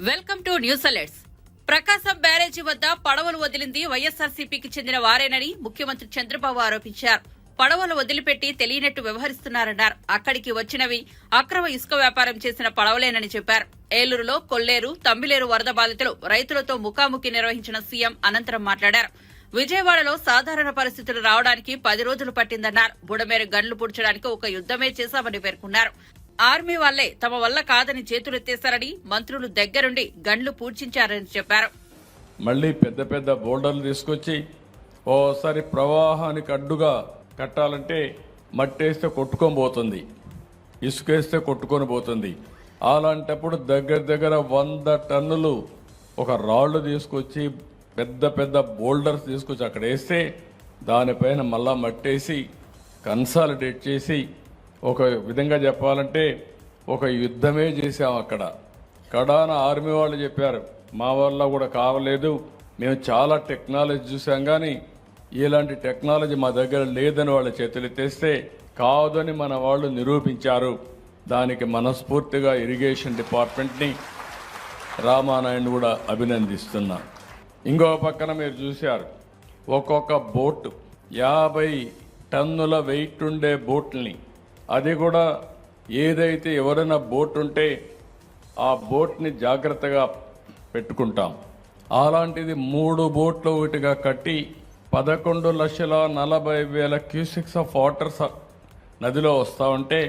Welcome to news alerts. Prakasam barrage వద్ద పడవలు వదిలింది వైఎస్ఆర్సీపీకి చెందిన వారేనని ముఖ్యమంత్రి చంద్రబాబు ఆరోపించారు. పడవలు వదిలిపెట్టి తెలియనట్టు వ్యవహరిస్తున్నారన్నారు. అక్కడికి వచ్చినవి అక్రమ ఇసుక వ్యాపారం చేసిన పడవలేనని చెప్పారు. ఏలూరులో కొల్లేరు, తమ్మిలేరు వరద బాధితులు రైతులతో ముఖాముఖి నిర్వహించిన సీఎం అనంతరం మాట్లాడారు. విజయవాడలో సాధారణ పరిస్థితులు రావడానికి 10 రోజులు పట్టిందన్నారు. బుడమేరు గన్లు పూడ్చడానికి ఒక యుద్దమే చేశామని పేర్కొన్నారు. ఆర్మీ వాళ్లే తమ వల్ల కాదని చేతులెత్తేశారని, మంత్రులు దగ్గరుండి గన్లు పూడ్చించారని చెప్పారు. మళ్లీ పెద్ద పెద్ద బోల్డర్లు తీసుకొచ్చి ఓసారి ప్రవాహానికి అడ్డుగా కట్టాలంటే మట్టేస్తే కొట్టుకొని పోతుంది, ఇసుకేస్తే కొట్టుకొని పోతుంది. అలాంటప్పుడు దగ్గర 100 టన్నులు ఒక రాళ్లు తీసుకొచ్చి పెద్ద పెద్ద బోల్డర్స్ తీసుకొచ్చి అక్కడ వేస్తే దానిపైన మళ్ళా మట్టేసి కన్సాలిడేట్ చేసి ఒక విధంగా చెప్పాలంటే ఒక యుద్ధమే చేశాం. అక్కడ కడాన ఆర్మీ వాళ్ళు చెప్పారు, మా వల్ల కూడా కావలేదు, మేము చాలా టెక్నాలజీ చూసాం కానీ ఇలాంటి టెక్నాలజీ మా దగ్గర లేదని వాళ్ళ చేతులెత్తేస్తే కాదని మన వాళ్ళు నిరూపించారు. దానికి మనస్ఫూర్తిగా ఇరిగేషన్ డిపార్ట్మెంట్ని, రామానాయుడు కూడా అభినందిస్తున్నా. ఇంకో పక్కన మీరు చూశారు, ఒక్కొక్క బోటు 50 టన్నుల వెయిట్ ఉండే బోట్ని, అది కూడా ఏదైతే ఎవరైనా బోట్ ఉంటే ఆ బోట్ని జాగ్రత్తగా పెట్టుకుంటాం. అలాంటిది 3 బోట్లు ఒకటిగా కట్టి 11,40,000 క్యూసిక్స్ ఆఫ్ వాటర్ నదిలో వస్తూ ఉంటే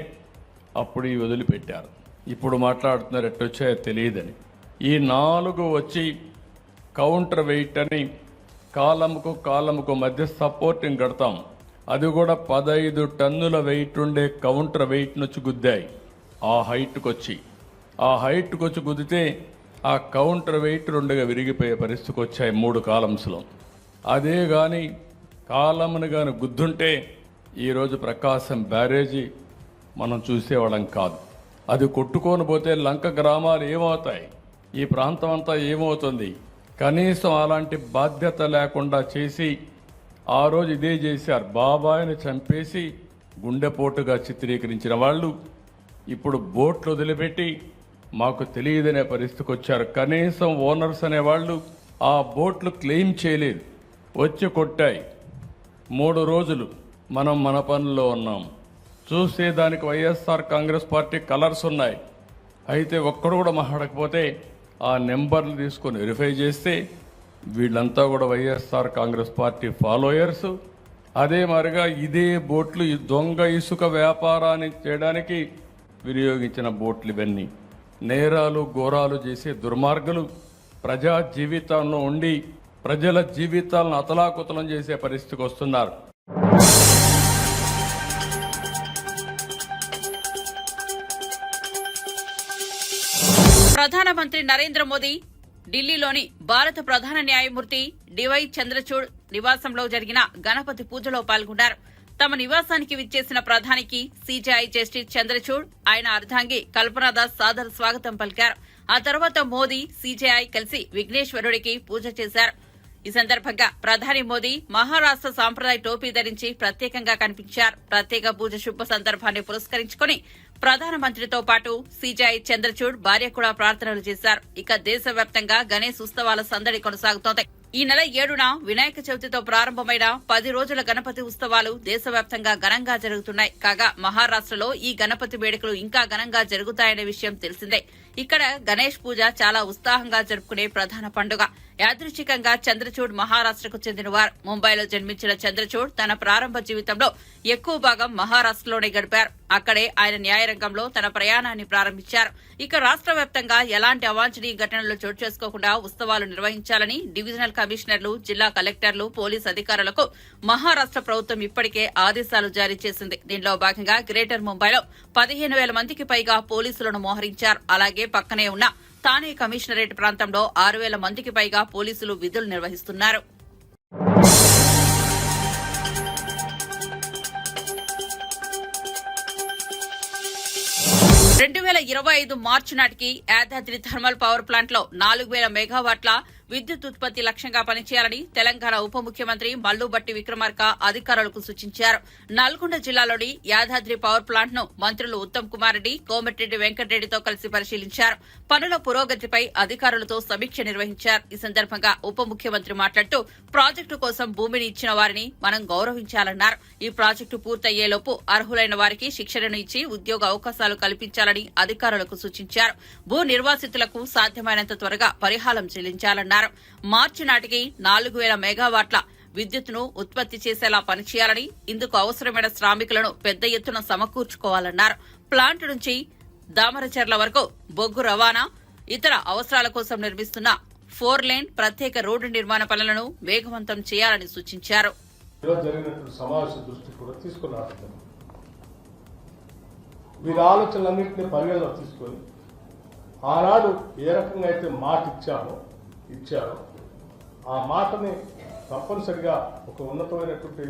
అప్పుడు ఈ వదిలిపెట్టారు. ఇప్పుడు మాట్లాడుతున్నారు ఎట్టొచ్చాయో తెలియదని. ఈ 4 వచ్చి కౌంటర్ వెయిట్ అని కాలముకు మధ్య సపోర్టింగ్ కడతాం. అది కూడా 15 టన్నుల వెయిట్ ఉండే కౌంటర్ వెయిట్ నుంచి గుద్దాయి. ఆ హైట్కి వచ్చి గుద్దితే ఆ కౌంటర్ వెయిట్ 2గా విరిగిపోయే పరిస్థితికి వచ్చాయి 3 కాలమ్స్లో. అదే కానీ కాలమ్ని కానీ గుద్దుంటే ఈరోజు ప్రకాశం బ్యారేజీ మనం చూసేవాళ్ళం కాదు. అది కొట్టుకొని పోతే లంక గ్రామాలు ఏమవుతాయి, ఈ ప్రాంతం అంతా ఏమవుతుంది? కనీసం అలాంటి బాధ్యత లేకుండా చేసి ఆ రోజు ఇదే చేశారు. బాబాయిని చంపేసి గుండెపోటుగా చిత్రీకరించిన వాళ్ళు ఇప్పుడు బోట్లు వదిలిపెట్టి మాకు తెలియదనే పరిస్థితికి వచ్చారు. కనీసం ఓనర్స్ అనేవాళ్ళు ఆ బోట్లు క్లెయిమ్ చేయలేదు, వచ్చి కొట్టాయి. 3 రోజులు మనం మన పనుల్లో ఉన్నాం. చూస్తే దానికి వైఎస్ఆర్ కాంగ్రెస్ పార్టీ కలర్స్ ఉన్నాయి. అయితే ఒక్కడు కూడా మాట్లాడకపోతే ఆ నెంబర్లు తీసుకొని వెరిఫై చేస్తే వీళ్ళంతా కూడా వైఎస్ఆర్ కాంగ్రెస్ పార్టీ ఫాలోయర్స్. అదే మరిగా ఇదే బోట్లు ఈ దొంగ ఇసుక వ్యాపారాన్ని చేయడానికి వినియోగించిన బోట్లు ఇవన్నీ నేరాలు ఘోరాలు చేసే దుర్మార్గులు ప్రజా జీవితాల్లో ఉండి ప్రజల జీవితాలను అతలాకుతలం చేసే పరిస్థితికి వస్తున్నారు. ప్రధానమంత్రి నరేంద్ర మోదీ ఢిల్లీలోని భారత ప్రధాన న్యాయమూర్తి డివై చంద్రచూడ్ నివాసంలో జరిగిన గణపతి పూజలో పాల్గొన్నారు. తమ నివాసానికి విచ్చేసిన ప్రధానికి సీజేఐ జస్టిస్ చంద్రచూడ్, ఆయన అర్ధాంగి కల్పనాదాస్ సాదర స్వాగతం పలికారు. ఆ తర్వాత మోదీ, సీజేఐ కలిసి విఘ్నేశ్వరుడికి పూజ చేశారు. ఈ సందర్భంగా ప్రధాని మోదీ మహారాష్ట సాంప్రదాయ టోపీ ధరించి ప్రత్యేకంగా కనిపించారు. ప్రత్యేక పూజ శుభ సందర్భాన్ని పురస్కరించుకుని ప్రధానమంత్రితో పాటు సీజేఐ చంద్రచూడ్ భార్య కూడా ప్రార్థనలు చేశారు. ఇక దేశవ్యాప్తంగా గణేశ్ ఉత్సవాల సందడి కొనసాగుతోంది. ఈ నెల 7న వినాయక చవితితో ప్రారంభమైన 10 రోజుల గణపతి ఉత్సవాలు దేశవ్యాప్తంగా ఘనంగా జరుగుతున్నాయి. కాగా మహారాష్టలో ఈ గణపతి వేడుకలు ఇంకా ఘనంగా జరుగుతాయనే విషయం తెలిసిందే. ఇక్కడ గణేష్ పూజ చాలా ఉత్సాహంగా జరుపుకునే ప్రధాన పండుగ. యాదృచ్ఛికంగా చంద్రచూడ్ మహారాష్టకు చెందినవారు. ముంబైలో జన్మించిన చంద్రచూడ్ తన ప్రారంభ జీవితంలో ఎక్కువ భాగం మహారాష్టలోనే గడిపారు. అక్కడే ఆయన న్యాయరంగంలో తన ప్రయాణాన్ని ప్రారంభించారు. ఇక రాష్ట్ర వ్యాప్తంగా ఎలాంటి అవాంఛనీయ ఘటనలు చోటు చేసుకోకుండా ఉత్సవాలు నిర్వహించాలని డివిజనల్ కమిషనర్లు, జిల్లా కలెక్టర్లు, పోలీసు అధికారులకు మహారాష్ట ప్రభుత్వం ఇప్పటికే ఆదేశాలు జారీ చేసింది. దీనిలో భాగంగా గ్రేటర్ ముంబైలో 15,000 మందికి పైగా పోలీసులను మోహరించారు. అలాగే పక్కనే ఉన్న థానే కమిషనరేట్ ప్రాంతంలో 6,000 మందికి పైగా పోలీసులు విధులు నిర్వహిస్తున్నారు. 2025 మార్చి నాటికి యాదాద్రి థర్మల్ పవర్ ప్లాంట్లో 4,000 మెగావాట్ల విద్యుత్ ఉత్పత్తి లక్ష్యంగా పనిచేయాలని తెలంగాణ ఉప ముఖ్యమంత్రి మల్లుబట్టి విక్రమార్క అధికారులకు సూచించారు. నల్గొండ జిల్లాలోని యాదాద్రి పవర్ ప్లాంట్ ను మంత్రులు ఉత్తమ్ కుమార్ రెడ్డి, కోమటిరెడ్డి వెంకటరెడ్డితో కలిసి పరిశీలించారు. పనుల పురోగతిపై అధికారులతో సమీక్ష నిర్వహించారు. ఈ సందర్భంగా ఉప ముఖ్యమంత్రి మాట్లాడుతూ ప్రాజెక్టు కోసం భూమిని ఇచ్చిన వారిని మనం గౌరవించాలన్నారు. ఈ ప్రాజెక్టు పూర్తయ్యేలోపు అర్హులైన వారికి శిక్షణను ఇచ్చి ఉద్యోగ అవకాశాలు కల్పించాలని అధికారులకు సూచించారు. భూ నిర్వాసితులకు సాధ్యమైనంత త్వరగా పరిహారం చెల్లించాలన్నారు. మార్చి నాటికి 4000 మెగావాట్ల విద్యుత్తును ఉత్పత్తి చేసేలా పనిచేయాలని, ఇందుకు అవసరమైన శ్రామికులను పెద్ద ఎత్తున సమకూర్చుకోవాలన్నారు. ప్లాంట్ నుంచి దామరచర్ల వరకు బొగ్గు రవాణా, ఇతర అవసరాల కోసం నిర్మిస్తున్న 4 లేన్ ప్రత్యేక రోడ్డు నిర్మాణ పనులను వేగవంతం చేయాలని సూచించారు. వీరి ఆలోచనలన్నింటినీ పరిగణలో తీసుకొని ఆనాడు ఏ రకంగా అయితే మాట ఇచ్చారో ఆ మాటని తప్పనిసరిగా ఒక ఉన్నతమైనటువంటి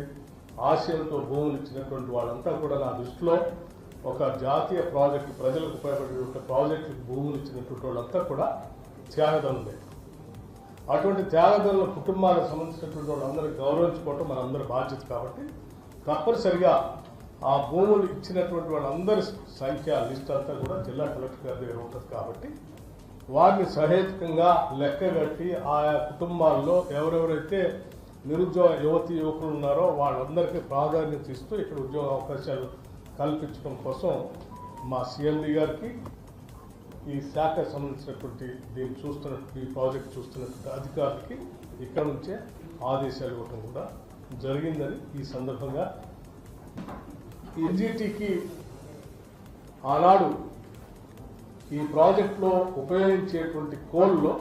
ఆశయంతో భూములు ఇచ్చినటువంటి వాళ్ళంతా కూడా నా దృష్టిలో ఒక జాతీయ ప్రాజెక్టు, ప్రజలకు ఉపయోగపడే ఒక ప్రాజెక్టు భూములు ఇచ్చినటువంటి వాళ్ళంతా కూడా త్యాగదనులే. అటువంటి త్యాగదనుల కుటుంబాలకు సంబంధించినటువంటి వాళ్ళందరినీ గౌరవించుకోవటం మనందరి బాధ్యత. కాబట్టి తప్పనిసరిగా ఆ భూములు ఇచ్చినటువంటి వాళ్ళందరి సంఖ్య లిస్ట్ అంతా కూడా జిల్లా కలెక్టర్ గారి దగ్గర ఉంటుంది. కాబట్టి వారిని సహేతుకంగా లెక్కగట్టి ఆయా కుటుంబాల్లో ఎవరెవరైతే నిరుద్యోగ యువకులు ఉన్నారో వాళ్ళందరికీ ప్రాధాన్యత ఇస్తూ ఇక్కడ ఉద్యోగ అవకాశాలు కల్పించడం కోసం మా సిఎండి గారికి, ఈ శాఖకు సంబంధించినటువంటి దీన్ని చూస్తున్నటువంటి ఈ ప్రాజెక్ట్ చూస్తున్నటువంటి అధికారులకి ఇక్కడ నుంచే ఆదేశాలు ఇవ్వటం కూడా జరిగిందని ఈ సందర్భంగా ఎన్జిటికి ఆనాడు ఈ ప్రాజెక్టులో ఉపయోగించేటువంటి కోల్లో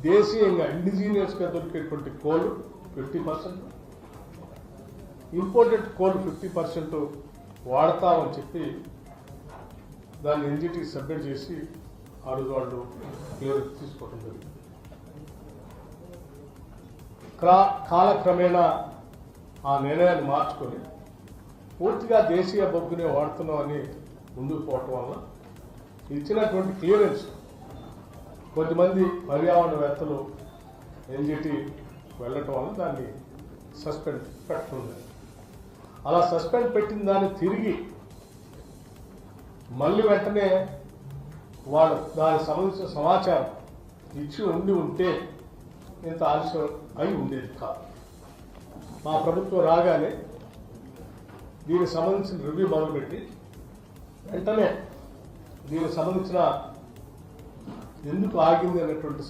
దేశీయంగా ఇండిజీనియస్గా దొరికేటువంటి కోల్ 50%, ఇంపోర్టెడ్ కోల్ 50% వాడతామని చెప్పి దాన్ని ఎన్జిటి సబ్మిట్ చేసి ఆ రోజు వాళ్ళు క్లియర్ తీసుకోవడం జరిగింది. కాలక్రమేణా ఆ నిర్ణయాన్ని మార్చుకొని పూర్తిగా దేశీయ బొగ్గునే వాడుతున్నామని ముందుకు పోవటం వల్ల ఇచ్చినటువంటి క్లియరెన్స్ కొద్దిమంది పర్యావరణవేత్తలు ఎన్జిటి వెళ్ళటం వల్ల దాన్ని సస్పెండ్ పెట్టుకుంది. అలా సస్పెండ్ పెట్టిన దాన్ని తిరిగి మళ్ళీ వెంటనే వాళ్ళు దానికి సంబంధించిన సమాచారం ఇచ్చి ఉంటే ఇంత ఆలస్యం అయి ఉండేది కాదు. మా ప్రభుత్వం రాగానే దీనికి సంబంధించిన రివ్యూ మొదలుపెట్టి వెంటనే దీనికి సంబంధించిన ఎందుకు ఆగింది అనేటువంటి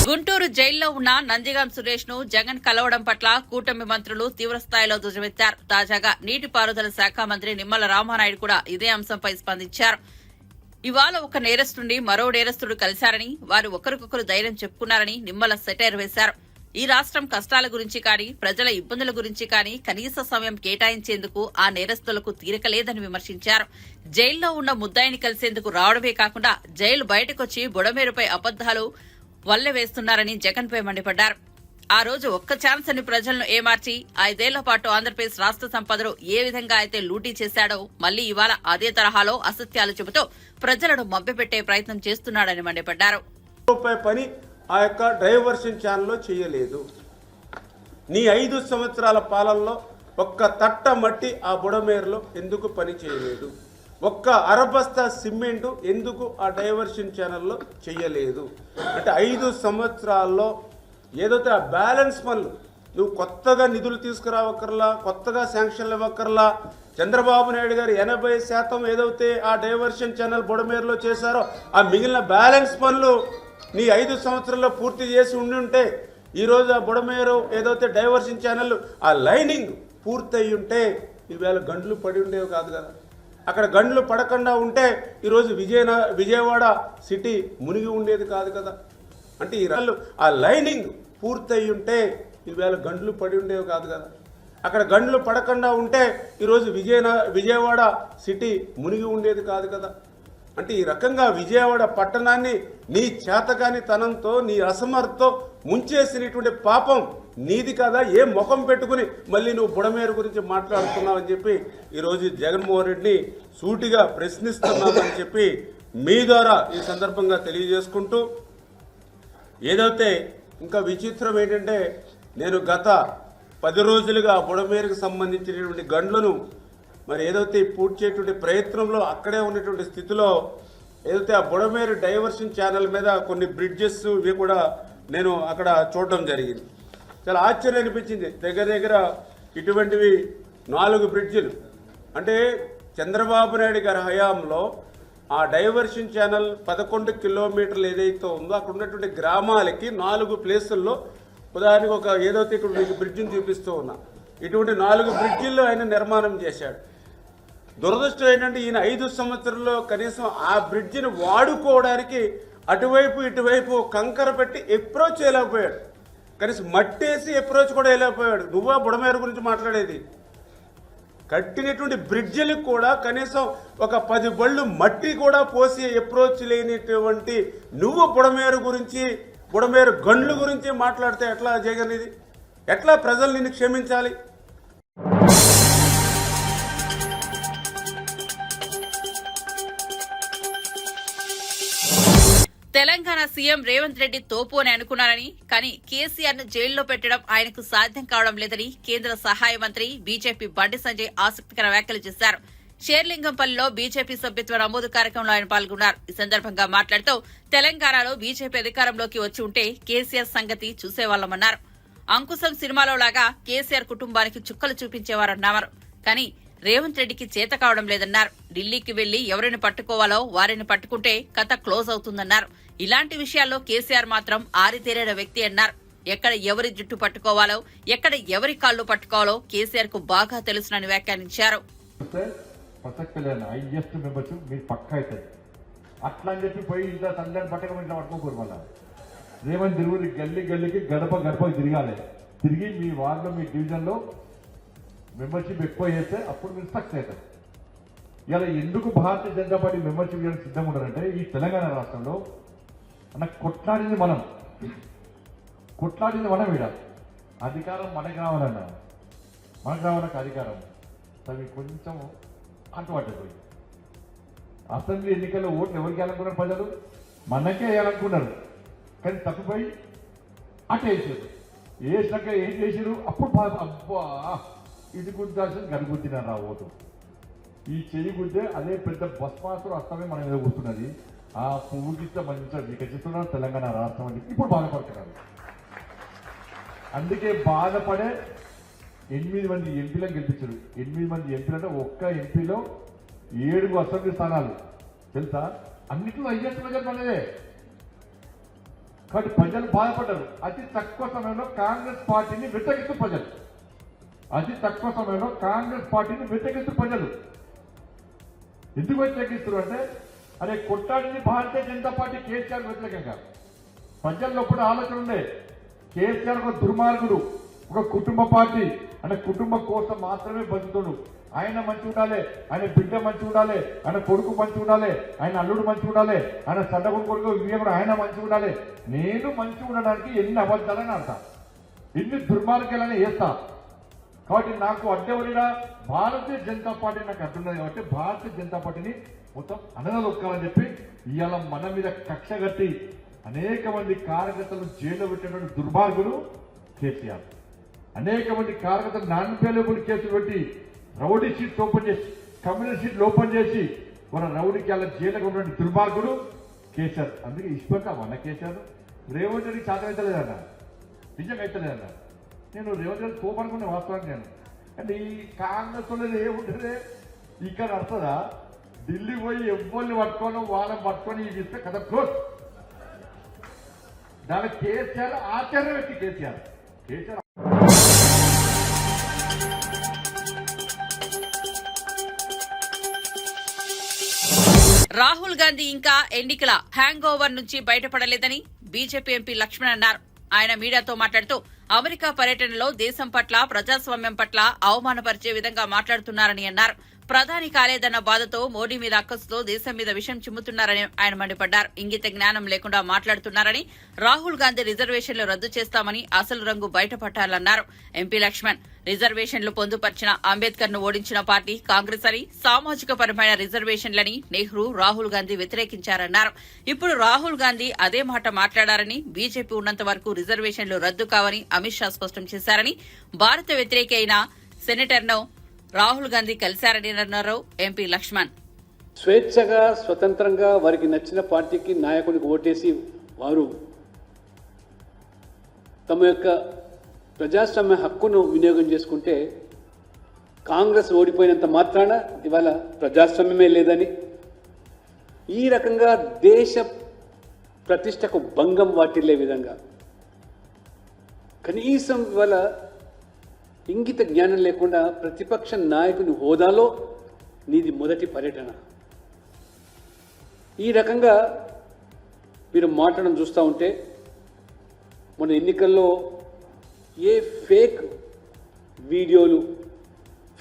గుంటూరు జైల్లో ఉన్న నందిగాం సురేష్ ను జగన్ కలవడం పట్ల కూటమి మంత్రులు తీవ్రస్థాయిలో దుజమెత్తారు. తాజాగా నీటిపారుదల శాఖ మంత్రి నిమ్మల రామానాయుడు కూడా ఇదే అంశంపై స్పందించారు. ఇవాళ ఒక నేరస్తుడిని మరో నేరస్తుడు కలిశారని, వారు ఒకరికొకరు ధైర్యం చెప్పుకున్నారని నిమ్మల సెటైర్ వేశారు. ఈ రాష్ట్రం కష్టాల గురించి కానీ, ప్రజల ఇబ్బందుల గురించి కానీ కనీస సమయం కేటాయించేందుకు ఆ నేరస్తులకు తీరిక లేదని విమర్శించారు. జైల్లో ఉన్న ముద్దాయిని కలిసేందుకు రావడమే కాకుండా జైలు బయటకొచ్చి బుడమేరుపై అబద్దాలు వల్లెవేస్తున్నారని జగన్పై మండిపడ్డారు. ఆ రోజు ఒక్క ఛాన్స్ అని ప్రజలను ఏమార్చి 5 ఏళ్ల పాటు ఆంధ్రప్రదేశ్ రాష్ట్ర సంపదను ఏ విధంగా అయితే లూటీ చేశాడో మళ్లీ ఇవాళ అదే తరహాలో అసత్యాలు చెబుతూ ప్రజలను మభ్యపెట్టే ప్రయత్నం చేస్తున్నాడని మండిపడ్డారు. పని ఆ యొక్క డైవర్షన్ ఛానల్లో చేయలేదు. నీ 5 సంవత్సరాల పాలనలో ఒక్క తట్ట మట్టి ఆ బుడమేరులో ఎందుకు పని చేయలేదు? ఒక్క అరబస్తా సిమెంటు ఎందుకు ఆ డైవర్షన్ ఛానల్లో చేయలేదు? అంటే 5 సంవత్సరాల్లో ఏదైతే ఆ బ్యాలెన్స్ పనులు, నువ్వు కొత్తగా నిధులు తీసుకురావక్కర్లా, కొత్తగా శాంక్షన్లు ఇవ్వక్కర్లా. చంద్రబాబు నాయుడు గారు 80% ఏదైతే ఆ డైవర్షన్ ఛానల్ బుడమేరులో చేశారో ఆ మిగిలిన బ్యాలెన్స్ పనులు నీ 5 సంవత్సరాల్లో పూర్తి చేసి ఉంటే ఈరోజు ఆ బుడమేరు ఏదైతే డైవర్షన్ ఛానల్ ఆ లైనింగ్ పూర్తయి ఉంటే ఈవేళ గంటలు పడి ఉండేవి కాదు కదా. అక్కడ గంటలు పడకుండా ఉంటే ఈరోజు విజయవాడ సిటీ మునిగి ఉండేది కాదు కదా. అంటే ఈ రాళ్ళు ఆ లైనింగ్ పూర్తయి ఉంటే ఈవేళ గంటలు పడి ఉండేవి కాదు కదా. అక్కడ గంటలు పడకుండా ఉంటే ఈరోజు విజయవాడ సిటీ మునిగి ఉండేది కాదు కదా. అంటే ఈ రకంగా విజయవాడ పట్టణాన్ని నీ చేతకాని తనంతో, నీ అసమర్థతో ముంచేసినటువంటి పాపం నీది కదా, ఏ ముఖం పెట్టుకుని మళ్ళీ నువ్వు బుడమేరు గురించి మాట్లాడుతున్నావు అని చెప్పి ఈరోజు జగన్మోహన్ రెడ్డిని సూటిగా ప్రశ్నిస్తున్నామని చెప్పి మీ ద్వారా ఈ సందర్భంగా తెలియజేసుకుంటూ, ఏదైతే ఇంకా విచిత్రం ఏంటంటే నేను గత 10 రోజులుగా బుడమేరుకు సంబంధించినటువంటి గండ్లను మరి ఏదైతే పూడ్చేటువంటి ప్రయత్నంలో అక్కడే ఉన్నటువంటి స్థితిలో ఏదైతే ఆ బుడమేరు డైవర్షన్ ఛానల్ మీద కొన్ని బ్రిడ్జెస్ ఇవి కూడా నేను అక్కడ చూడడం జరిగింది. చాలా ఆశ్చర్యం అనిపించింది. దగ్గర ఇటువంటివి 4 బ్రిడ్జిలు అంటే చంద్రబాబు నాయుడు గారి హయాంలో ఆ డైవర్షన్ ఛానల్ 11 కిలోమీటర్లు ఏదైతే ఉందో అక్కడ ఉన్నటువంటి గ్రామాలకి 4 ప్లేసుల్లో ఉదాహరణకు ఒక ఏదైతే ఇక్కడ మీకు బ్రిడ్జిని చూపిస్తూ ఉన్నా, ఇటువంటి 4 బ్రిడ్జిల్లో ఆయన నిర్మాణం చేశాడు. దురదృష్టం ఏంటంటే ఈయన 5 సంవత్సరాల్లో కనీసం ఆ బ్రిడ్జిని వాడుకోవడానికి అటువైపు ఇటువైపు కంకర పెట్టి అప్రోచ్ చేయలేకపోయాడు. కనీసం మట్టేసి అప్రోచ్ కూడా వేయలేకపోయాడు. నువ్వా బుడమేరు గురించి మాట్లాడేది? కట్టినటువంటి బ్రిడ్జిలకు కూడా కనీసం ఒక 10 బళ్ళు మట్టి కూడా పోసి అప్రోచ్ లేనిటువంటి నువ్వు బుడమేరు గురించి, బుడమేరు గండ్ల గురించి మాట్లాడితే ఎట్లా జగన్? ఇది ఎట్లా ప్రజలు నిన్ను క్షమించాలి? తెలంగాణ సీఎం రేవంత్ రెడ్డి తోపు అని అనుకున్నారని, కానీ కేసీఆర్ ను జైల్లో పెట్టడం ఆయనకు సాధ్యం కావడం లేదని కేంద్ర సహాయ మంత్రి బీజేపీ బండి సంజయ్ ఆసక్తికర వ్యాఖ్యలు చేశారు. షేర్లింగంపల్లిలో బీజేపీ సభ్యత్వ నమోదు కార్యక్రమంలో ఆయన పాల్గొన్నారు. ఈ సందర్భంగా మాట్లాడుతూ తెలంగాణలో బీజేపీ అధికారంలోకి వచ్చి ఉంటే కేసీఆర్ సంగతి చూసేవాళ్లమన్నారు. అంకుశం సినిమాలో లాగా కేసీఆర్ కుటుంబానికి చుక్కలు చూపించేవారన్నారు. కానీ రేవంత్ రెడ్డికి చేత కావడం లేదన్నారు. ఢిల్లీకి వెళ్లి ఎవరిని పట్టుకోవాలో వారిని పట్టుకుంటే కథ క్లోజ్ అవుతుందన్నారు. ఇలాంటి విషయాల్లో కేసీఆర్ మాత్రం ఆరితేరిన వ్యక్తి అన్నారు. ఎక్కడ ఎవరి జుట్టు పట్టుకోవాలో, ఎక్కడ ఎవరి కాళ్ళు పట్టుకోవాలో కేసీఆర్ కు బాగా తెలుసునని వ్యాఖ్యానించారు. హైయెస్ట్ మెంబర్షిప్ మీరు పక్క అవుతుంది అట్లా అని చెప్పి పోయి ఇంట్లో తండ్రిని పట్టకం ఇంట్లో పట్టుకోకూరు. మళ్ళా రేవంత్ తిరుగురు గల్లీకి గడప తిరగాలి. తిరిగి మీ వార్డులో మీ డివిజన్లో మెంబర్షిప్ ఎక్కువ చేస్తే అప్పుడు మీరు సక్సెస్ అవుతారు. ఇలా ఎందుకు భారతీయ జనతా పార్టీ మెంబర్షిప్ చేయడానికి సిద్ధంగా ఉన్నారంటే ఈ తెలంగాణ రాష్ట్రంలో కొట్లాడింది మనం వీడ అధికారం మనకు రావాలన్నా, మనకు రావాలకు అధికారం అవి కొంచెం అంటుపట్టపోయి అసెంబ్లీ ఎన్నికల్లో ఓట్లు ఎవరికి వేయాలనుకున్నారు? ప్రజలు మనకే వేయాలనుకున్నారు. కానీ తప్పిపోయి అటే వేసారు. వేసినాక ఏం చేసారు? అప్పుడు అబ్బా ఇది గుర్తాల్సింది గడుగుద్దినారు ఆ ఓటు. ఈ చెయ్యి గుద్దే అదే పెద్ద బస్మాసులు అస్తమే మన మీద కూర్చున్నది. ఆ పువ్వుకిస్తే మంచిగా వికసిస్తున్నారు తెలంగాణ రాష్ట్రం అని ఇప్పుడు బాధపడుతున్నారు. అందుకే బాధపడే 8 మంది ఎంపీలను గెలిపించారు. 8 మంది ఎంపీలు అంటే ఒక్క ఎంపీలో 7 అసెంబ్లీ స్థానాలు తెలుసా? అన్నింటిలో హైయెస్ట్ మెజారిటీ మనదే. కాబట్టి ప్రజలు బాధపడ్డారు. అతి తక్కువ సమయంలో కాంగ్రెస్ పార్టీని వ్యతిరేకిస్తూ ప్రజలు ఎందుకు వ్యతిరేకిస్తారు అంటే అరే కొట్టాడిని భారతీయ జనతా పార్టీ కేసీఆర్ వ్యతిరేకంగా ప్రజల్లో కూడా ఆలోచన ఉండే. కేసీఆర్ ఒక దుర్మార్గుడు, ఒక కుటుంబ పార్టీ అంటే కుటుంబం కోసం మాత్రమే బతుకుతాడు. ఆయన మంచి ఉండాలి, ఆయన బిడ్డ మంచి ఉండాలి, ఆయన కొడుకు మంచి ఉండాలి, ఆయన అల్లుడు మంచి ఉండాలి, ఆయన సడ్డగుడు కొడుకు కూడా ఆయన మంచి ఉండాలి. నేను మంచి ఉండడానికి ఎన్ని అబద్ధాలని ఆడతా, ఎన్ని దుర్మార్గాలని వేస్తా. కాబట్టి నాకు అడ్డెవరినా భారతీయ జనతా పార్టీ నాకు అడ్డున్నది. కాబట్టి భారతీయ జనతా పార్టీని మొత్తం అనగదొక్కాలని చెప్పి ఇవాళ మన మీద కక్ష కట్టి అనేక మంది కార్యకర్తలు జైల్లో పెట్టినటువంటి దుర్మార్గులు కేసీఆర్. అనేక మంది కార్యకర్తలు నాన్ అవైలబుల్ కేసులు పెట్టి రౌడీ షీట్లు ఓపెన్ చేసి, కమ్యూనిస్ట్ షీట్లు ఓపెన్ చేసి మన రౌడీకి అలా జైలుగా ఉన్నటువంటి దుర్మార్గులు కేసీఆర్. అందుకే ఇష్టంగా మన కేసీఆర్ రేవంత్ రెడ్డి శాతం అయితే లేదన్న, నిజంగా అయితే లేదన్న. నేను రేవంత్ రెడ్డి కోపనుకునే వాస్తవాన్ని నేను అంటే ఈ కాంగ్రెస్ వాళ్ళు ఏముంటుంది ఇక్కడ అర్థదా? ఢిల్లీ పోయి ఎవ్వరిని పట్టుకోను వాళ్ళని పట్టుకొని ఇది ఇస్తే కథ క్లోజ్. దాని కేసీఆర్ ఆచరణ వ్యక్తి కేసీఆర్. రాహుల్ గాంధీ ఇంకా ఎన్నికల హ్యాంగ్ ఓవర్ నుంచి బయటపడలేదని బీజేపీ ఎంపీ లక్ష్మణ్ అన్నారు. ఆయన మీడియాతో మాట్లాడుతూ అమెరికా పర్యటనలో దేశం పట్ల, ప్రజాస్వామ్యం పట్ల అవమానపరిచే విధంగా మాట్లాడుతున్నారని అన్నారు. ప్రధాని కాలేదన్న బాధతో మోడీ మీద అక్కసుతో దేశం మీద విషం చిమ్ముతున్నారని ఆయన మండిపడ్డారు. ఇంగిత జ్ఞానం లేకుండా మాట్లాడుతున్నారని, రాహుల్ గాంధీ రిజర్వేషన్లు రద్దు చేస్తామని అసలు రంగు బయటపట్టాలన్నారు. ఎంపీ లక్ష్మణ్ రిజర్వేషన్లు పొందుపర్చిన అంబేద్కర్ ను ఓడించిన పార్టీ కాంగ్రెస్ అని, సామాజిక పరమైన రిజర్వేషన్లని నెహ్రూ, రాహుల్ గాంధీ వ్యతిరేకించారన్నారు. ఇప్పుడు రాహుల్ గాంధీ అదే మాట మాట్లాడారని, బీజేపీ ఉన్నంత వరకు రిజర్వేషన్లు రద్దు కావని అమిత్ షా స్పష్టం చేశారని, భారత వ్యతిరేకి అయిన సెనేటర్ను రాహుల్ గాంధీ కలిశారని అన్నారు ఎంపీ లక్ష్మణ్. స్వేచ్ఛగా స్వతంత్రంగా వారికి నచ్చిన పార్టీకి నాయకునికి ఓటేసి వారు తమ యొక్క ప్రజాస్వామ్య హక్కును వినియోగం చేసుకుంటే కాంగ్రెస్ ఓడిపోయినంత మాత్రాన ఇవాళ ప్రజాస్వామ్యమే లేదని, ఈ రకంగా దేశ ప్రతిష్టకు భంగం వాటిల్లే విధంగా కనీసం ఇవాళ ఇంగిత జ్ఞానం లేకుండా ప్రతిపక్ష నాయకుని హోదాలో నీది మొదటి పర్యటన, ఈ రకంగా మీరు మాట్లాడడం చూస్తూ ఉంటే మన ఎన్నికల్లో ఏ ఫేక్ వీడియోలు,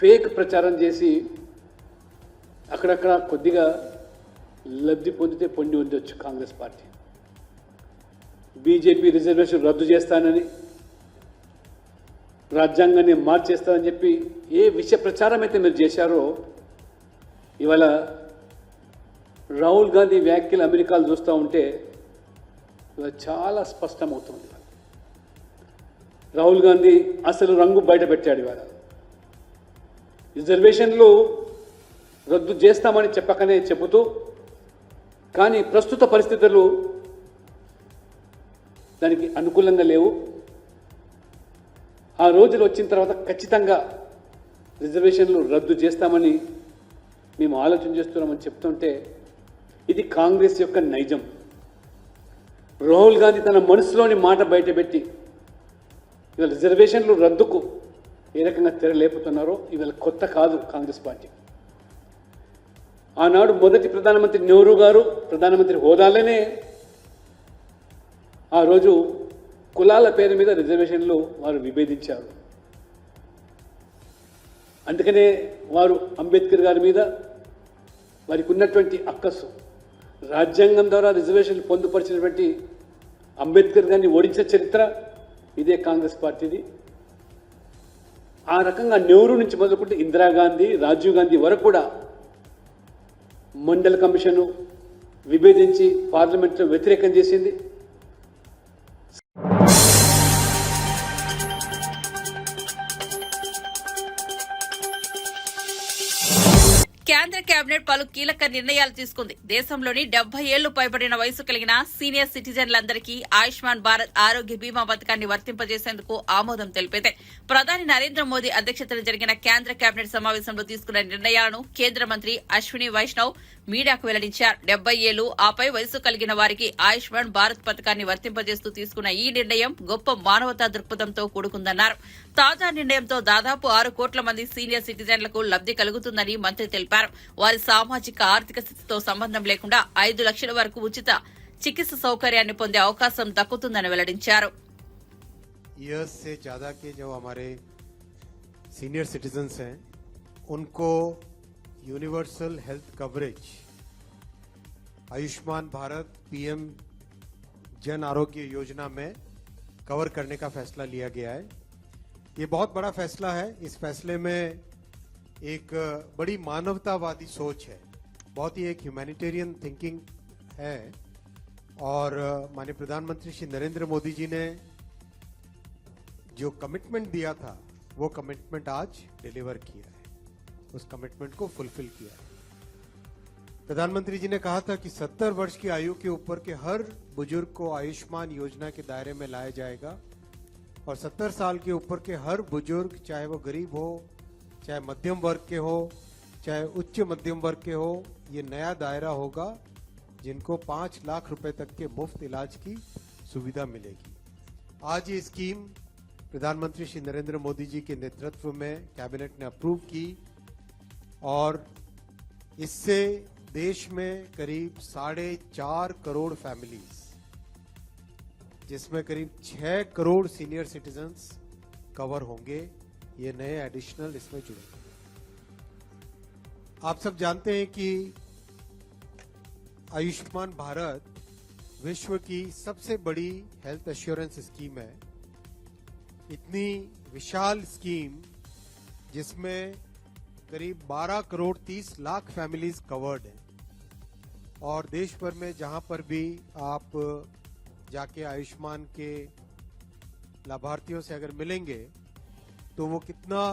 ఫేక్ ప్రచారం చేసి అక్కడక్కడ కొద్దిగా లబ్ధి పొందితే పొంది ఉండొచ్చు కాంగ్రెస్ పార్టీ. బీజేపీ రిజర్వేషన్ రద్దు చేస్తానని, రాజ్యాంగాన్ని మార్చేస్తారని చెప్పి ఏ విష ప్రచారం అయితే మీరు చేశారో, ఇవాళ రాహుల్ గాంధీ వ్యాఖ్యలు అమెరికాలో చూస్తూ ఉంటే ఇవాళ చాలా స్పష్టమవుతుంది. రాహుల్ గాంధీ అసలు రంగు బయట పెట్టాడు. ఇవాళ రిజర్వేషన్లు రద్దు చేస్తామని చెప్పకనే చెబుతూ, కానీ ప్రస్తుత పరిస్థితులు దానికి అనుకూలంగా లేవు. ఆ రోజులు వచ్చిన తర్వాత ఖచ్చితంగా రిజర్వేషన్లు రద్దు చేస్తామని మేము ఆలోచన చేస్తున్నామని చెప్తుంటే ఇది కాంగ్రెస్ యొక్క నైజం. రాహుల్ గాంధీ తన మనసులోని మాట బయటపెట్టి ఇవాళ రిజర్వేషన్లు రద్దుకు ఏ రకంగా తెరలేపుతున్నారో ఇవాళ కొత్త కాదు కాంగ్రెస్ పార్టీ. ఆనాడు మొదటి ప్రధానమంత్రి నెహ్రూ గారు ప్రధానమంత్రి హోదాలోనే ఆ రోజు కులాల పేరు మీద రిజర్వేషన్లు వారు విభేదించారు. అందుకనే వారు అంబేద్కర్ గారి మీద వారికి ఉన్నటువంటి అక్కసు, రాజ్యాంగం ద్వారా రిజర్వేషన్లు పొందుపరిచినటువంటి అంబేద్కర్ గారిని ఓడించిన చరిత్ర ఇదే కాంగ్రెస్ పార్టీది. ఆ రకంగా నెహ్రూ నుంచి మొదలుకుంటే ఇందిరాగాంధీ, రాజీవ్ గాంధీ వరకు కూడా మండల్ కమిషను విభేదించి పార్లమెంట్లో వ్యతిరేకం చేసింది. కేంద్ర కేబినెట్ పలు కీలక నిర్ణయాలు తీసుకుంది. దేశంలోని 70 ఏళ్లు పైబడిన వయసు కలిగిన సీనియర్ సిటిజన్లందరికీ ఆయుష్మాన్ భారత్ ఆరోగ్య బీమా పథకాన్ని వర్తింపజేసేందుకు ఆమోదం తెలిపింది. ప్రధాని నరేంద్ర మోదీ అధ్యక్షతన జరిగిన కేంద్ర కేబినెట్ సమావేశంలో తీసుకున్న నిర్ణయాలను కేంద్ర మంత్రి అశ్విని వైష్ణవ్ మీడియాకు వెల్లడించారు. 70 ఏళ్లు ఆపై వయసు కలిగిన వారికి ఆయుష్మాన్ భారత్ పథకాన్ని వర్తింపజేస్తూ తీసుకున్న ఈ నిర్ణయం గొప్ప మానవతా దృక్పథంతో కూడుకుందన్నారు. తాజా నిర్ణయంతో దాదాపు 6 కోట్ల మంది సీనియర్ సిటిజన్లకు లబ్ది కలుగుతుందని మంత్రి తెలిపారు. వారి సామాజిక ఆర్థిక స్థితితో సంబంధం లేకుండా 5 లక్షల వరకు ఉచిత చికిత్స సౌకర్యాన్ని పొందే అవకాశం దక్కుతుందని వెల్లడించారు. ईयर्स से ज़्यादा के जो हमारे सीनियर सिटीजन्स हैं उनको universal health coverage Ayushman Bharat PM Jan Arogya Yojana में कवर करने का फैसला लिया गया है. ये बहुत बड़ा फैसला है. इस फैसले में एक बड़ी मानवतावादी सोच है, बहुत ही एक ह्यूमैनिटेरियन थिंकिंग है. और माननीय प्रधानमंत्री श्री नरेंद्र मोदी जी ने जो कमिटमेंट दिया था वो कमिटमेंट आज डिलीवर किया है, उस कमिटमेंट को फुलफिल किया है. प्रधानमंत्री जी ने कहा था कि 70 वर्ष की आयु के ऊपर के हर बुजुर्ग को आयुष्मान योजना के दायरे में लाया जाएगा और 70 साल के ऊपर के हर बुजुर्ग, चाहे वो गरीब हो, चाहे मध्यम वर्ग के हो, चाहे उच्च मध्यम वर्ग के हो, ये नया दायरा होगा जिनको 5 लाख रुपए तक के मुफ्त इलाज की सुविधा मिलेगी. आज ये स्कीम प्रधानमंत्री श्री नरेंद्र मोदी जी के नेतृत्व में कैबिनेट ने अप्रूव की और इससे देश में करीब 4.5 करोड़ फैमिलीज, जिसमें करीब 6 करोड़ सीनियर सिटीजन्स कवर होंगे. ये नए एडिशनल इसमें जुड़ेंगे. आप सब जानते हैं कि आयुष्मान भारत विश्व की सबसे बड़ी हेल्थ एश्योरेंस स्कीम है। इतनी विशाल स्कीम जिसमें करीब 12 करोड़ 30 लाख फैमिलीज कवर्ड हैं और देश भर में जहां पर भी आप जाके आयुष्मान के लाभार्थियों से अगर मिलेंगे तो वो कितना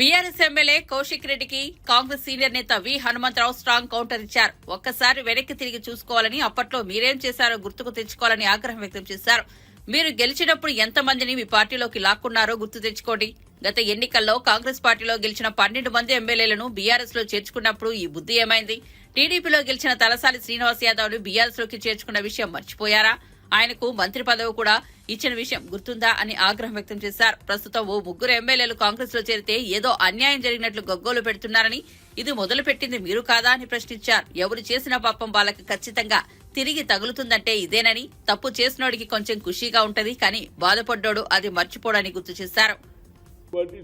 బీఆర్ఎస్ ఎమ్మెల్యే కౌశిక్ రెడ్డికి కాంగ్రెస్ సీనియర్ నేత వి హనుమంతరావు స్ట్రాంగ్ కౌంటర్ ఇచ్చారు. ఒక్కసారి వెనక్కి తిరిగి చూసుకోవాలని, అప్పట్లో మీరేం చేశారో గుర్తుకు తెచ్చుకోవాలని ఆగ్రహం వ్యక్తం చేశారు. మీరు గెలిచినప్పుడు ఎంతమందిని మీ పార్టీలోకి లాక్కున్నారో గుర్తు తెచ్చుకోండి. గత ఎన్నికల్లో కాంగ్రెస్ పార్టీలో గెలిచిన 12 మంది ఎమ్మెల్యేలను బీఆర్ఎస్ లో చేర్చుకున్నప్పుడు ఈ బుద్ధి ఏమైంది? టీడీపీలో గెలిచిన తలసాని శ్రీనివాస్ యాదవ్ ను బీఆర్ఎస్ లోకి చేర్చుకున్న విషయం మర్చిపోయారా? ఆయనకు మంత్రి పదవి కూడా ఇచ్చిన విషయం గుర్తుందా అని ఆగ్రహం వ్యక్తం చేశారు. ప్రస్తుతం ఓ 3 ఎమ్మెల్యేలు కాంగ్రెస్ లో చేరితే ఏదో అన్యాయం జరిగినట్లు గగ్గోలు పెడుతున్నారని, ఇది మొదలుపెట్టింది మీరు కాదా అని ప్రశ్నించారు. ఎవరు చేసిన పాపం వాళ్ళకి ఖచ్చితంగా తిరిగి తగులుతుందంటే ఇదేనని, తప్పు చేసినోడికి కొంచెం ఖుషీగా ఉంటది కానీ బాధపడ్డోడు అది మర్చిపోడని గుర్తు చేశారు.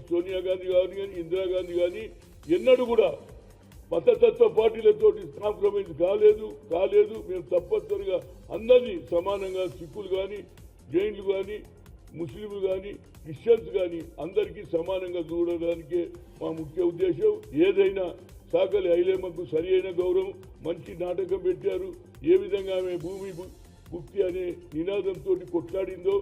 సోనియా గాంధీ కానీ ఇందిరాగాంధీ కానీ ఎన్నడూ కూడా మతతత్వ పార్టీలతోటి కాంప్రమైజ్ కాలేదు. మేము తప్పనిసరిగా అందరినీ సమానంగా, సిక్కులు కానీ, జైన్లు కానీ, ముస్లింలు కానీ, క్రిస్టియన్స్ కానీ అందరికీ సమానంగా చూడడానికే మా ముఖ్య ఉద్దేశం. ఏదైనా సాకలి ఐలేమకు సరి అయిన గౌరవం, మంచి నాటకం పెట్టారు. ఏ విధంగా ఆమె భూమి భుక్తి అనే నినాదంతో కొట్లాడిందో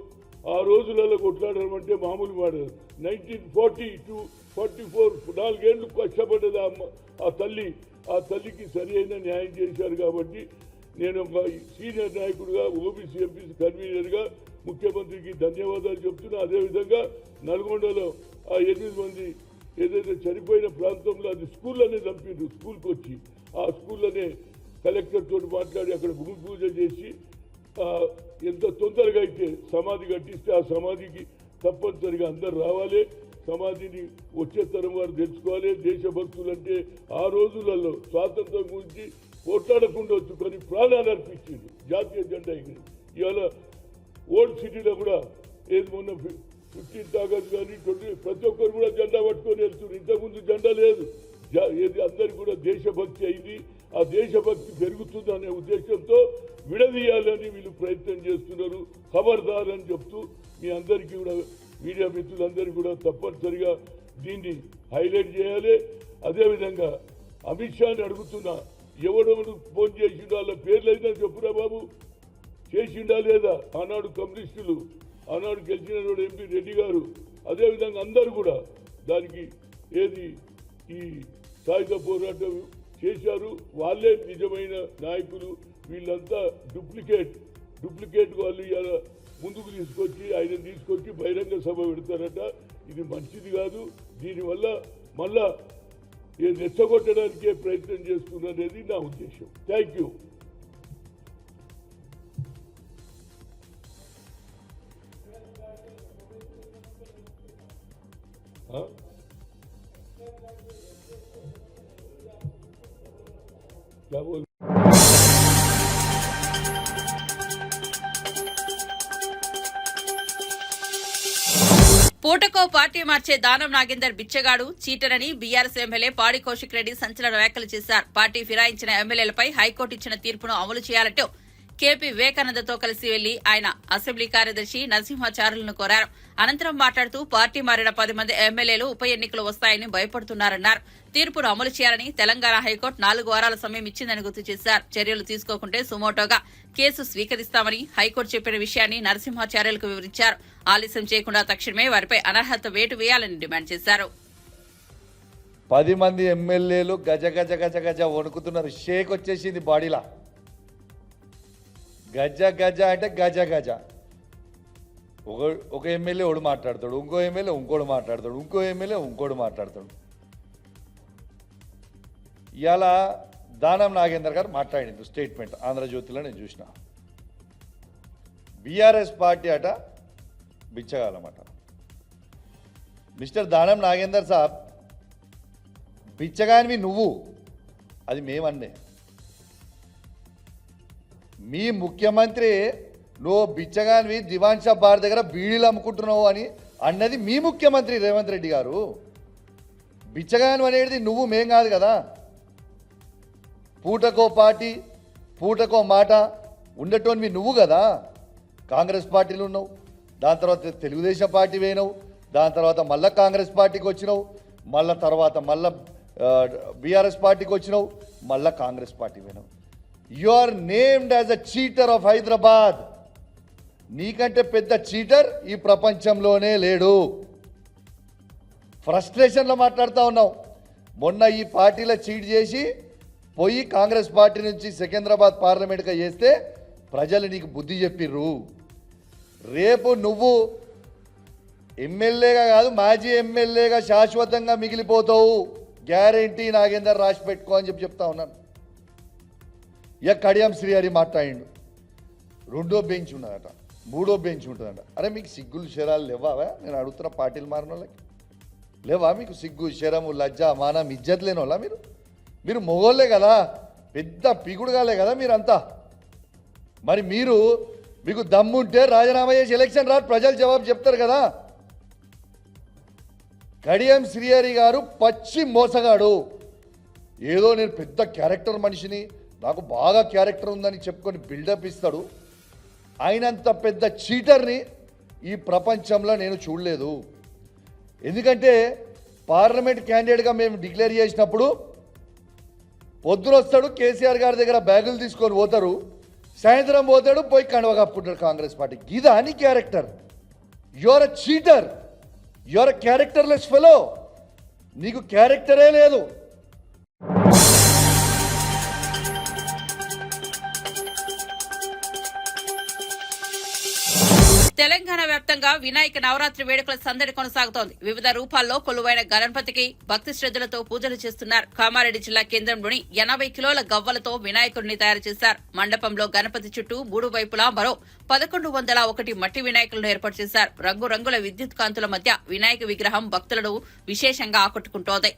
ఆ రోజులలో కొట్లాడడం అంటే మామూలు వాడదు. 1940 to 44 4 కష్టపడ్డది ఆ తల్లికి సరి అయిన న్యాయం చేశారు. కాబట్టి నేను ఒక సీనియర్ నాయకుడిగా, ఓబీసీ ఎంపీసీ కన్వీనర్గా ముఖ్యమంత్రికి ధన్యవాదాలు చెప్తున్నా. అదేవిధంగా నల్గొండలో ఆ 8 మంది ఏదైతే చనిపోయిన ప్రాంతంలో అది స్కూల్లోనే చంపిండ్రు. స్కూల్కి వచ్చి ఆ స్కూల్లోనే కలెక్టర్ తోటి మాట్లాడి అక్కడ భూమి పూజ చేసి ఎంత తొందరగా అయితే సమాధి కట్టిస్తే ఆ సమాధికి తప్పనిసరిగా అందరు రావాలి. సమాధిని వచ్చే తరం వారు తెలుసుకోవాలి. దేశభక్తులు అంటే ఆ రోజులలో స్వాతంత్రం గురించి పోట్లాడకుండా వచ్చు కానీ ప్రాణాలు అర్పించింది జాతీయ జెండా ఎగిరి. ఇవాళ ఓల్డ్ సిటీలో కూడా ఏది మొన్న 15th ఆగస్ట్ కానీ 20 ప్రతి ఒక్కరు కూడా జెండా పట్టుకొని వెళ్తున్నారు. ఇంతకుముందు జెండా లేదు. ఏది అందరికి కూడా దేశభక్తి అయింది. ఆ దేశభక్తి పెరుగుతుందనే ఉద్దేశంతో విడదీయాలని వీళ్ళు ప్రయత్నం చేస్తున్నారు. ఖబర్దార్ అని చెప్తూ మీ అందరికీ కూడా, మీడియా మిత్రులందరికీ కూడా తప్పనిసరిగా దీన్ని హైలైట్ చేయాలి. అదేవిధంగా అమిత్ షాని అడుగుతున్నా, ఎవడెవడు ఫోన్ చేసిండో వాళ్ళ పేర్లు అయితే చెప్పురా బాబు, చేసిండా లేదా? ఆనాడు కమ్యూనిస్టులు, ఆనాడు గెలిచిన ఎంపీ రెడ్డి గారు, అదేవిధంగా అందరూ కూడా దానికి ఏది ఈ సాయుధ పోరాటం చేశారు. వాళ్ళే నిజమైన నాయకులు. వీళ్ళంతా డూప్లికేట్ వాళ్ళు ఇలా ముందుకు తీసుకొచ్చి ఆయన తీసుకొచ్చి బహిరంగ సభ పెడతారట. ఇది మంచిది కాదు. దీనివల్ల మళ్ళా రెచ్చగొట్టడానికే ప్రయత్నం చేస్తున్నది నా ఉద్దేశం. Thank you. क्या बोल పూటకో పార్టీ మార్చే దానం నాగేందర్ బిచ్చగాడు, చీటరని బీఆర్ఎస్ ఎమ్మెల్యే పాడి కౌశిక్ రెడ్డి సంచలన వ్యాఖ్యలు చేశారు. పార్టీ ఫిరాయించిన ఎమ్మెల్యేలపై హైకోర్టు ఇచ్చిన తీర్పును అమలు చేయాలంటూ కేపీ వివేకానందతో కలిసి వెళ్లి ఆయన అసెంబ్లీ కార్యదర్శి నరసింహాచార్యులను కోరారు. అనంతరం మాట్లాడుతూ పార్టీ మారిన 10 మంది ఎమ్మెల్యేలు ఉప ఎన్నికలు వస్తాయని భయపడుతున్నారన్నారు. తీర్పును అమలు చేయాలని తెలంగాణ హైకోర్టు 4 వారాల సమయం ఇచ్చిందని గుర్తు చేశారు. చర్యలు తీసుకోకుంటే సుమోటోగా కేసు స్వీకరిస్తామని హైకోర్టు చెప్పిన విషయాన్ని నరసింహాచార్యులకు వివరించారు. ఆలస్యం చేయకుండా తక్షణమే వారిపై అనర్హత వేటు వేయాలని డిమాండ్ చేశారు. 10 మంది ఎమ్మెల్యేలు గజ గజ గజ గజ వణుకుతున్నారు. షేక్ వచ్చేసింది బాడీలా. గజ గజ అంటే గజ గజ. ఒక ఎమ్మెల్యే ఒకడు మాట్లాడతాడు, ఇంకో ఎమ్మెల్యే ఇంకోడు మాట్లాడతాడు, ఇంకో ఎమ్మెల్యే ఇంకోడు మాట్లాడతాడు. ఇవాళ దానం నాగేందర్ గారు మాట్లాడింది స్టేట్మెంట్ ఆంధ్రజ్యోతిలో నేను చూసిన. బీఆర్ఎస్ పార్టీ అట బిచ్చగాలన్నమాట. మిస్టర్ దానం నాగేందర్ సాబ్, బిచ్చగానివి నువ్వు, అది మేమన్నే. మీ ముఖ్యమంత్రి నువ్వు బిచ్చగానివి దివాన్ షా బార్ దగ్గర బీడీలు అమ్ముకుంటున్నావు అని అన్నది మీ ముఖ్యమంత్రి రేవంత్ రెడ్డి గారు. బిచ్చగాను అనేది నువ్వు మేం కాదు కదా. పూటకో పార్టీ పూటకో మాట ఉండటోనివి నువ్వు కదా. కాంగ్రెస్ పార్టీలు ఉన్నావు, దాని తర్వాత తెలుగుదేశం పార్టీ పోయినావు, దాని తర్వాత మళ్ళీ కాంగ్రెస్ పార్టీకి వచ్చినావు, మళ్ళీ తర్వాత మళ్ళీ బీఆర్ఎస్ పార్టీకి వచ్చినావు, మళ్ళీ కాంగ్రెస్ పార్టీ పోయినావు. You are named as a cheater of Hyderabad. నీకంటే పెద్ద చీటర్ ఈ ప్రపంచంలోనే లేడు. ఫ్రస్ట్రేషన్లో మాట్లాడుతూ ఉన్నావు. మొన్న ఈ పార్టీలో చీట్ చేసి పోయి కాంగ్రెస్ పార్టీ నుంచి సికింద్రాబాద్ పార్లమెంట్గా చేస్తే ప్రజలు నీకు బుద్ధి చెప్పిర్రు. రేపు నువ్వు ఎమ్మెల్యేగా కాదు మాజీ ఎమ్మెల్యేగా శాశ్వతంగా మిగిలిపోతావు, గ్యారెంటీ నాగేందర్ రాసి పెట్టుకో అని చెప్తా ఉన్నాను. ఇక కడియం శ్రీహరి మాట్లాడిండు, 2వ బెంచ్ ఉన్నదట, 3వ బెంచ్ ఉంటుందట. అరే మీకు సిగ్గులు శరాలు లేవా? నేను అడుగుతున్న పార్టీలు మారిన వాళ్ళకి లేవా మీకు సిగ్గు శరము లజ్జ మానం ఇజ్జత్ లేని వాళ్ళ మీరు మొగోళ్ళే కదా, పెద్ద పిగుడుగాలే కదా మీరంతా. మరి మీకు దమ్ముంటే రాజీనామా చేసి ఎలక్షన్ రాదు, ప్రజలు జవాబు చెప్తారు కదా. కడియం శ్రీహరి గారు పచ్చి మోసగాడు. ఏదో నేను పెద్ద క్యారెక్టర్ మనిషిని, నాకు బాగా క్యారెక్టర్ ఉందని చెప్పుకొని బిల్డప్ ఇస్తాడు. ఆయనంత పెద్ద చీటర్ని ఈ ప్రపంచంలో నేను చూడలేదు. ఎందుకంటే పార్లమెంట్ క్యాండిడేట్గా మేము డిక్లేర్ చేసినప్పుడు పొద్దున వస్తాడు కేసీఆర్ గారి దగ్గర బ్యాగులు తీసుకొని పోతారు, సాయంత్రం పోతాడు పోయి కండువ కప్పుకుంటాడు కాంగ్రెస్ పార్టీ. ఇదా నీ character? Your a cheater, your a characterless fellow. నీకు క్యారెక్టరే లేదు. తెలంగాణ వ్యాప్తంగా వినాయక నవరాత్రి వేడుకల సందడి కొనసాగుతోంది. వివిధ రూపాల్లో కొలువైన గణపతికి భక్తి శ్రద్దలతో పూజలు చేస్తున్నారు. కామారెడ్డి జిల్లా కేంద్రంలోని 80 కిలోల గవ్వలతో వినాయకుడిని తయారు చేశారు. మండపంలో గణపతి చుట్టూ 3 వైపులా మరో 1101 మట్టి వినాయకులను ఏర్పాటు చేశారు. రంగురంగుల విద్యుత్ కాంతుల మధ్య వినాయక విగ్రహం భక్తులను విశేషంగా ఆకట్టుకుంటోంది.